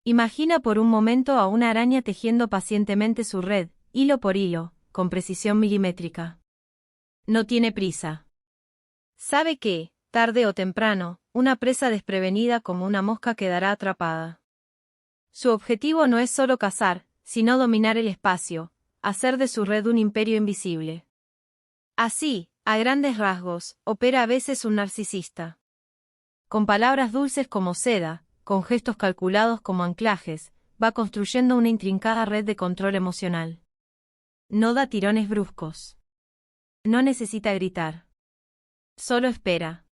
Imagina por un momento a una araña tejiendo pacientemente su red, hilo por hilo, con precisión milimétrica. No tiene prisa. Sabe que, tarde o temprano, una presa desprevenida como una mosca quedará atrapada. Su objetivo no es solo cazar, sino dominar el espacio, hacer de su red un imperio invisible. Así, a grandes rasgos, opera a veces un narcisista. Con palabras dulces como seda, con gestos calculados como anclajes, va construyendo una intrincada red de control emocional. No da tirones bruscos. No necesita gritar. Solo espera.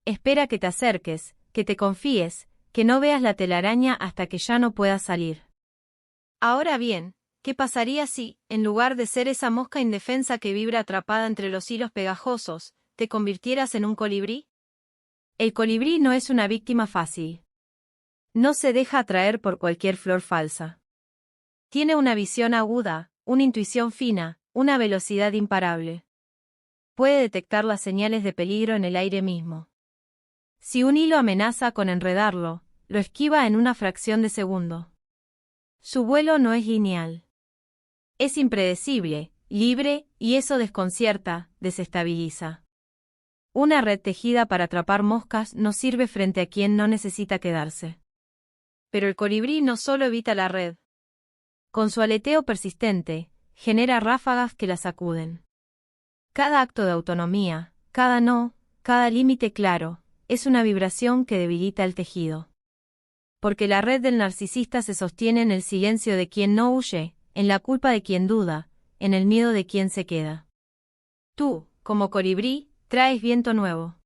Espera que te acerques, que te confíes, que no veas la telaraña hasta que ya no puedas salir. Ahora bien, ¿qué pasaría si, en lugar de ser esa mosca indefensa que vibra atrapada entre los hilos pegajosos, te convirtieras en un colibrí? El colibrí no es una víctima fácil. No se deja atraer por cualquier flor falsa. Tiene una visión aguda, una intuición fina, una velocidad imparable. Puede detectar las señales de peligro en el aire mismo. Si un hilo amenaza con enredarlo, lo esquiva en una fracción de segundo. Su vuelo no es lineal. Es impredecible, libre, y eso desconcierta, desestabiliza. Una red tejida para atrapar moscas no sirve frente a quien no necesita quedarse. Pero el colibrí no solo evita la red. Con su aleteo persistente, genera ráfagas que la sacuden. Cada acto de autonomía, cada no, cada límite claro, es una vibración que debilita el tejido. Porque la red del narcisista se sostiene en el silencio de quien no huye, en la culpa de quien duda, en el miedo de quien se queda. Tú, como colibrí, traes viento nuevo.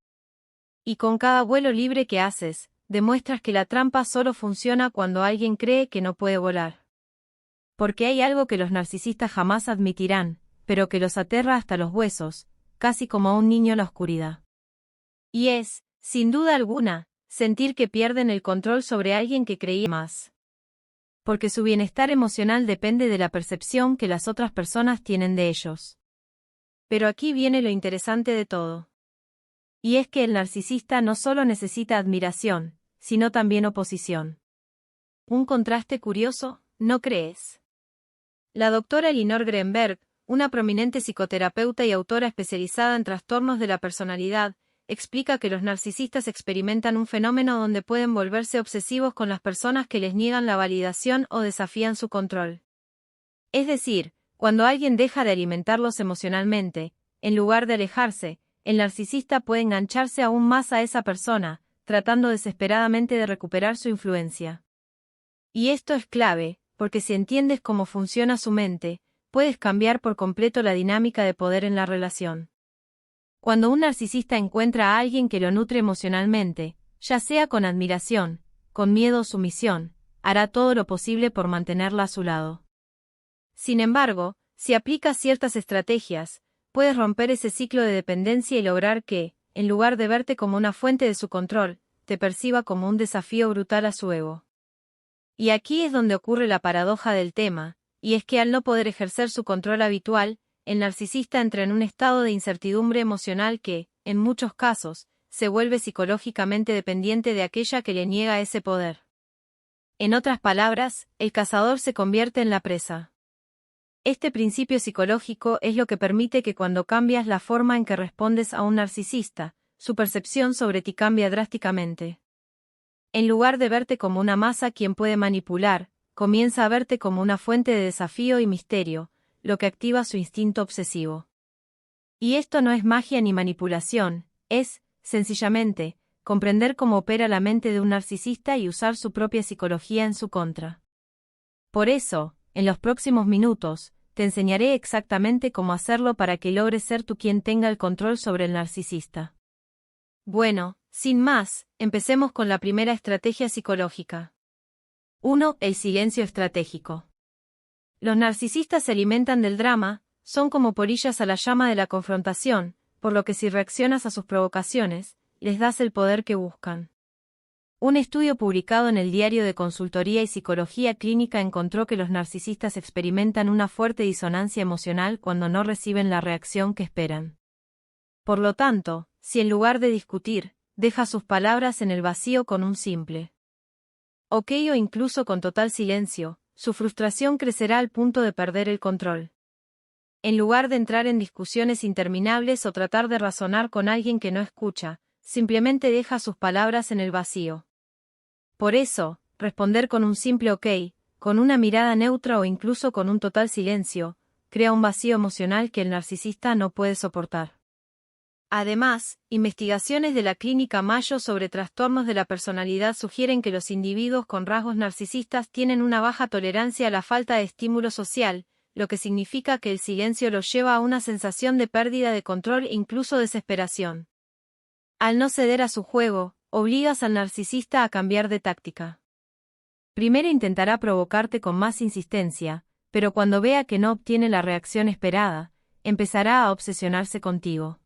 Y con cada vuelo libre que haces, demuestras que la trampa solo funciona cuando alguien cree que no puede volar. Porque hay algo que los narcisistas jamás admitirán, pero que los aterra hasta los huesos, casi como a un niño la oscuridad. Y es, sin duda alguna, sentir que pierden el control sobre alguien que creía más. Porque su bienestar emocional depende de la percepción que las otras personas tienen de ellos. Pero aquí viene lo interesante de todo. Y es que el narcisista no solo necesita admiración, sino también oposición. Un contraste curioso, ¿no crees? La doctora Elinor Greenberg, una prominente psicoterapeuta y autora especializada en trastornos de la personalidad, explica que los narcisistas experimentan un fenómeno donde pueden volverse obsesivos con las personas que les niegan la validación o desafían su control. Es decir, cuando alguien deja de alimentarlos emocionalmente, en lugar de alejarse, el narcisista puede engancharse aún más a esa persona, tratando desesperadamente de recuperar su influencia. Y esto es clave, porque si entiendes cómo funciona su mente, puedes cambiar por completo la dinámica de poder en la relación. Cuando un narcisista encuentra a alguien que lo nutre emocionalmente, ya sea con admiración, con miedo o sumisión, hará todo lo posible por mantenerla a su lado. Sin embargo, si aplicas ciertas estrategias, puedes romper ese ciclo de dependencia y lograr que, en lugar de verte como una fuente de su control, te perciba como un desafío brutal a su ego. Y aquí es donde ocurre la paradoja del tema, y es que al no poder ejercer su control habitual, el narcisista entra en un estado de incertidumbre emocional que, en muchos casos, se vuelve psicológicamente dependiente de aquella que le niega ese poder. En otras palabras, el cazador se convierte en la presa. Este principio psicológico es lo que permite que cuando cambias la forma en que respondes a un narcisista, su percepción sobre ti cambia drásticamente. En lugar de verte como una masa quien puede manipular, comienza a verte como una fuente de desafío y misterio, lo que activa su instinto obsesivo. Y esto no es magia ni manipulación, es, sencillamente, comprender cómo opera la mente de un narcisista y usar su propia psicología en su contra. Por eso, en los próximos minutos, te enseñaré exactamente cómo hacerlo para que logres ser tú quien tenga el control sobre el narcisista. Bueno, sin más, empecemos con la primera estrategia psicológica. 1. El silencio estratégico. Los narcisistas se alimentan del drama, son como polillas a la llama de la confrontación, por lo que si reaccionas a sus provocaciones, les das el poder que buscan. Un estudio publicado en el Diario de Consultoría y Psicología Clínica encontró que los narcisistas experimentan una fuerte disonancia emocional cuando no reciben la reacción que esperan. Por lo tanto, si en lugar de discutir, deja sus palabras en el vacío con un simple ok o incluso con total silencio, su frustración crecerá al punto de perder el control. En lugar de entrar en discusiones interminables o tratar de razonar con alguien que no escucha, simplemente deja sus palabras en el vacío. Por eso, responder con un simple ok, con una mirada neutra o incluso con un total silencio, crea un vacío emocional que el narcisista no puede soportar. Además, investigaciones de la Clínica Mayo sobre trastornos de la personalidad sugieren que los individuos con rasgos narcisistas tienen una baja tolerancia a la falta de estímulo social, lo que significa que el silencio los lleva a una sensación de pérdida de control e incluso desesperación. Al no ceder a su juego, obligas al narcisista a cambiar de táctica. Primero intentará provocarte con más insistencia, pero cuando vea que no obtiene la reacción esperada, empezará a obsesionarse contigo.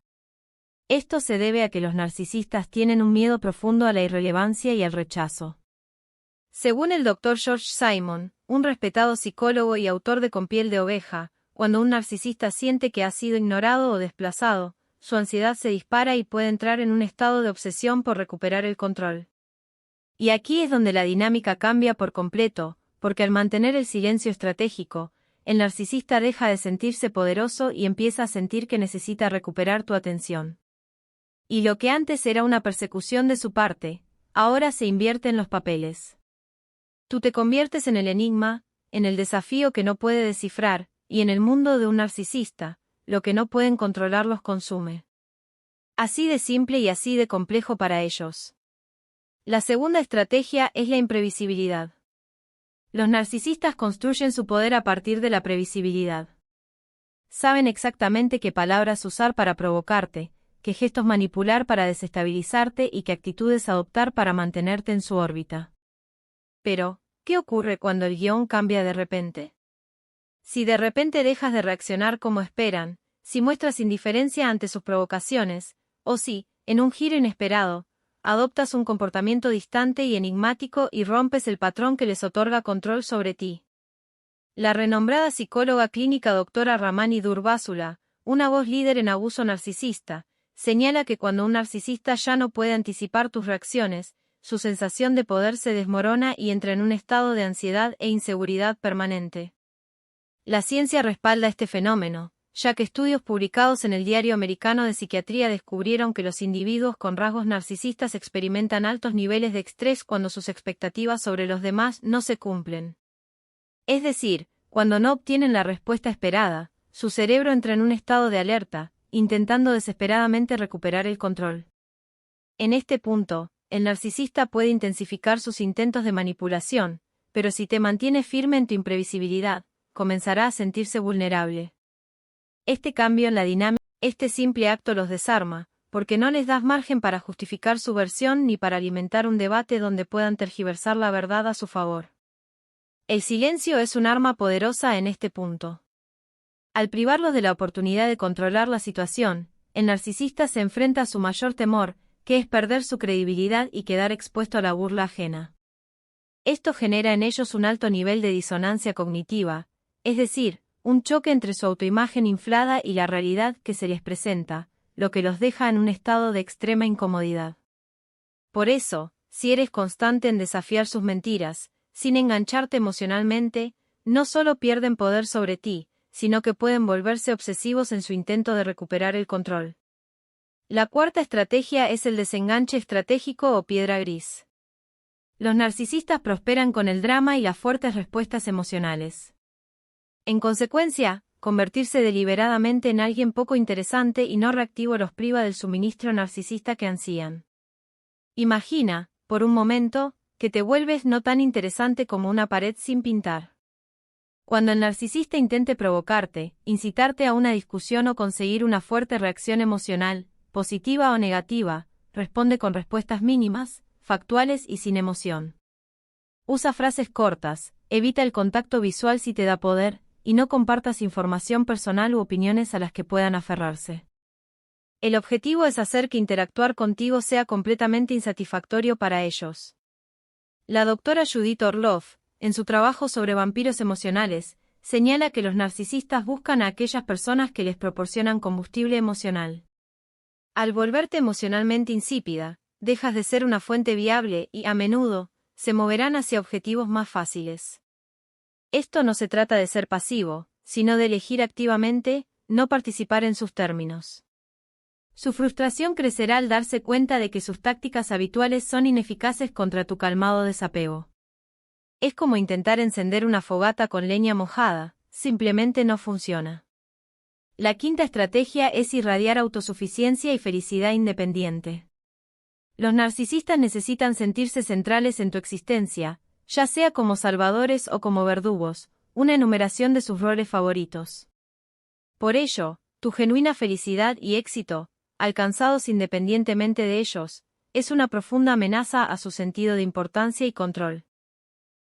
Esto se debe a que los narcisistas tienen un miedo profundo a la irrelevancia y al rechazo. Según el Dr. George Simon, un respetado psicólogo y autor de Con piel de oveja, cuando un narcisista siente que ha sido ignorado o desplazado, su ansiedad se dispara y puede entrar en un estado de obsesión por recuperar el control. Y aquí es donde la dinámica cambia por completo, porque al mantener el silencio estratégico, el narcisista deja de sentirse poderoso y empieza a sentir que necesita recuperar tu atención. Y lo que antes era una persecución de su parte, ahora se invierte en los papeles. Tú te conviertes en el enigma, en el desafío que no puede descifrar, y en el mundo de un narcisista, lo que no pueden controlar los consume. Así de simple y así de complejo para ellos. La segunda estrategia es la imprevisibilidad. Los narcisistas construyen su poder a partir de la previsibilidad. Saben exactamente qué palabras usar para provocarte, qué gestos manipular para desestabilizarte y qué actitudes adoptar para mantenerte en su órbita. Pero, ¿qué ocurre cuando el guión cambia de repente? Si de repente dejas de reaccionar como esperan, si muestras indiferencia ante sus provocaciones, o si, en un giro inesperado, adoptas un comportamiento distante y enigmático y rompes el patrón que les otorga control sobre ti. La renombrada psicóloga clínica doctora Ramani Durvasula, una voz líder en abuso narcisista, señala que cuando un narcisista ya no puede anticipar tus reacciones, su sensación de poder se desmorona y entra en un estado de ansiedad e inseguridad permanente. La ciencia respalda este fenómeno, ya que estudios publicados en el Diario Americano de Psiquiatría descubrieron que los individuos con rasgos narcisistas experimentan altos niveles de estrés cuando sus expectativas sobre los demás no se cumplen. Es decir, cuando no obtienen la respuesta esperada, su cerebro entra en un estado de alerta, intentando desesperadamente recuperar el control. En este punto, el narcisista puede intensificar sus intentos de manipulación, pero si te mantiene firme en tu imprevisibilidad, comenzará a sentirse vulnerable. Este cambio en la dinámica, este simple acto los desarma, porque no les das margen para justificar su versión ni para alimentar un debate donde puedan tergiversar la verdad a su favor. El silencio es un arma poderosa en este punto. Al privarlos de la oportunidad de controlar la situación, el narcisista se enfrenta a su mayor temor, que es perder su credibilidad y quedar expuesto a la burla ajena. Esto genera en ellos un alto nivel de disonancia cognitiva, es decir, un choque entre su autoimagen inflada y la realidad que se les presenta, lo que los deja en un estado de extrema incomodidad. Por eso, si eres constante en desafiar sus mentiras, sin engancharte emocionalmente, no solo pierden poder sobre ti, sino que pueden volverse obsesivos en su intento de recuperar el control. La cuarta estrategia es el desenganche estratégico o piedra gris. Los narcisistas prosperan con el drama y las fuertes respuestas emocionales. En consecuencia, convertirse deliberadamente en alguien poco interesante y no reactivo los priva del suministro narcisista que ansían. Imagina, por un momento, que te vuelves no tan interesante como una pared sin pintar. Cuando el narcisista intente provocarte, incitarte a una discusión o conseguir una fuerte reacción emocional, positiva o negativa, responde con respuestas mínimas, factuales y sin emoción. Usa frases cortas, evita el contacto visual si te da poder, y no compartas información personal u opiniones a las que puedan aferrarse. El objetivo es hacer que interactuar contigo sea completamente insatisfactorio para ellos. La doctora Judith Orloff, en su trabajo sobre vampiros emocionales, señala que los narcisistas buscan a aquellas personas que les proporcionan combustible emocional. Al volverte emocionalmente insípida, dejas de ser una fuente viable y, a menudo, se moverán hacia objetivos más fáciles. Esto no se trata de ser pasivo, sino de elegir activamente, no participar en sus términos. Su frustración crecerá al darse cuenta de que sus tácticas habituales son ineficaces contra tu calmado desapego. Es como intentar encender una fogata con leña mojada, simplemente no funciona. La quinta estrategia es irradiar autosuficiencia y felicidad independiente. Los narcisistas necesitan sentirse centrales en tu existencia, ya sea como salvadores o como verdugos, una enumeración de sus roles favoritos. Por ello, tu genuina felicidad y éxito, alcanzados independientemente de ellos, es una profunda amenaza a su sentido de importancia y control.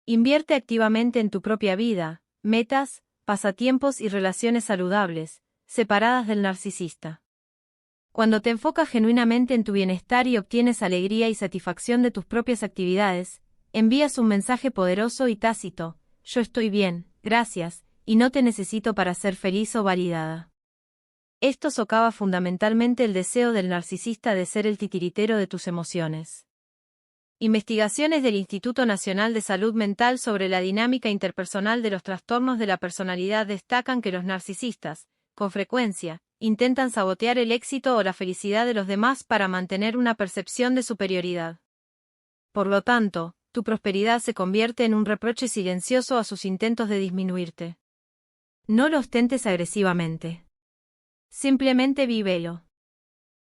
Invierte activamente en tu propia vida, metas, pasatiempos y relaciones saludables, separadas del narcisista. Cuando te enfocas genuinamente en tu bienestar y obtienes alegría y satisfacción de tus propias actividades, envías un mensaje poderoso y tácito: yo estoy bien, gracias, y no te necesito para ser feliz o validada. Esto socava fundamentalmente el deseo del narcisista de ser el titiritero de tus emociones. Investigaciones del Instituto Nacional de Salud Mental sobre la dinámica interpersonal de los trastornos de la personalidad destacan que los narcisistas, con frecuencia, intentan sabotear el éxito o la felicidad de los demás para mantener una percepción de superioridad. Por lo tanto, tu prosperidad se convierte en un reproche silencioso a sus intentos de disminuirte. No lo ostentes agresivamente. Simplemente vívelo.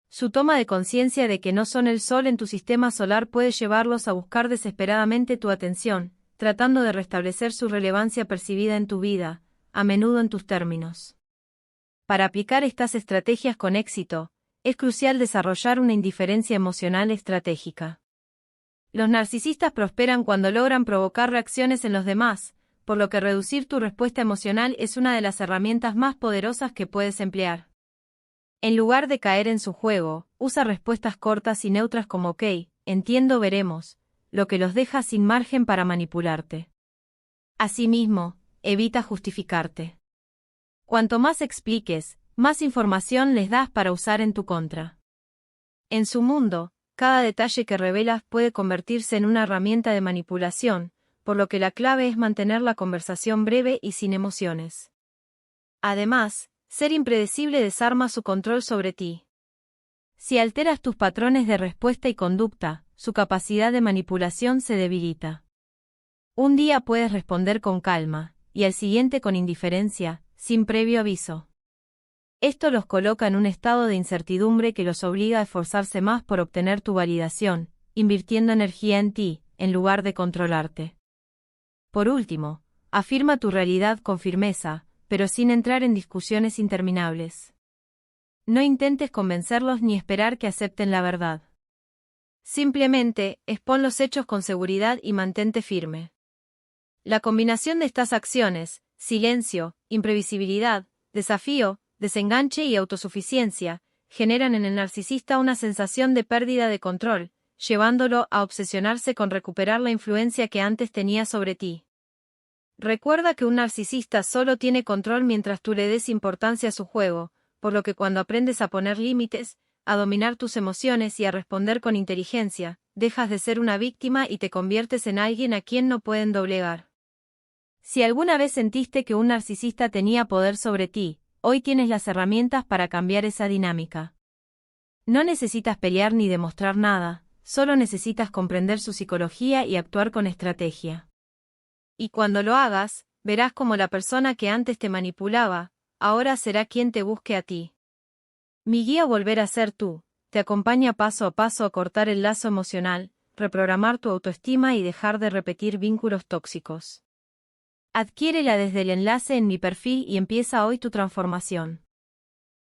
Su toma de conciencia de que no son el sol en tu sistema solar puede llevarlos a buscar desesperadamente tu atención, tratando de restablecer su relevancia percibida en tu vida, a menudo en tus términos. Para aplicar estas estrategias con éxito, es crucial desarrollar una indiferencia emocional estratégica. Los narcisistas prosperan cuando logran provocar reacciones en los demás, por lo que reducir tu respuesta emocional es una de las herramientas más poderosas que puedes emplear. En lugar de caer en su juego, usa respuestas cortas y neutras como ok, entiendo, veremos, lo que los deja sin margen para manipularte. Asimismo, evita justificarte. Cuanto más expliques, más información les das para usar en tu contra. En su mundo, cada detalle que revelas puede convertirse en una herramienta de manipulación, por lo que la clave es mantener la conversación breve y sin emociones. Además, ser impredecible desarma su control sobre ti. Si alteras tus patrones de respuesta y conducta, su capacidad de manipulación se debilita. Un día puedes responder con calma, y al siguiente con indiferencia, sin previo aviso. Esto los coloca en un estado de incertidumbre que los obliga a esforzarse más por obtener tu validación, invirtiendo energía en ti, en lugar de controlarte. Por último, afirma tu realidad con firmeza, pero sin entrar en discusiones interminables. No intentes convencerlos ni esperar que acepten la verdad. Simplemente, expón los hechos con seguridad y mantente firme. La combinación de estas acciones, silencio, imprevisibilidad, desafío, desenganche y autosuficiencia, generan en el narcisista una sensación de pérdida de control, llevándolo a obsesionarse con recuperar la influencia que antes tenía sobre ti. Recuerda que un narcisista solo tiene control mientras tú le des importancia a su juego, por lo que cuando aprendes a poner límites, a dominar tus emociones y a responder con inteligencia, dejas de ser una víctima y te conviertes en alguien a quien no pueden doblegar. Si alguna vez sentiste que un narcisista tenía poder sobre ti, hoy tienes las herramientas para cambiar esa dinámica. No necesitas pelear ni demostrar nada, solo necesitas comprender su psicología y actuar con estrategia. Y cuando lo hagas, verás cómo la persona que antes te manipulaba, ahora será quien te busque a ti. Mi guía Volver a ser tú, te acompaña paso a paso a cortar el lazo emocional, reprogramar tu autoestima y dejar de repetir vínculos tóxicos. Adquiérela desde el enlace en mi perfil y empieza hoy tu transformación.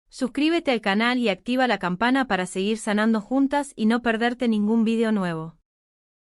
Suscríbete al canal y activa la campana para seguir sanando juntas y no perderte ningún video nuevo.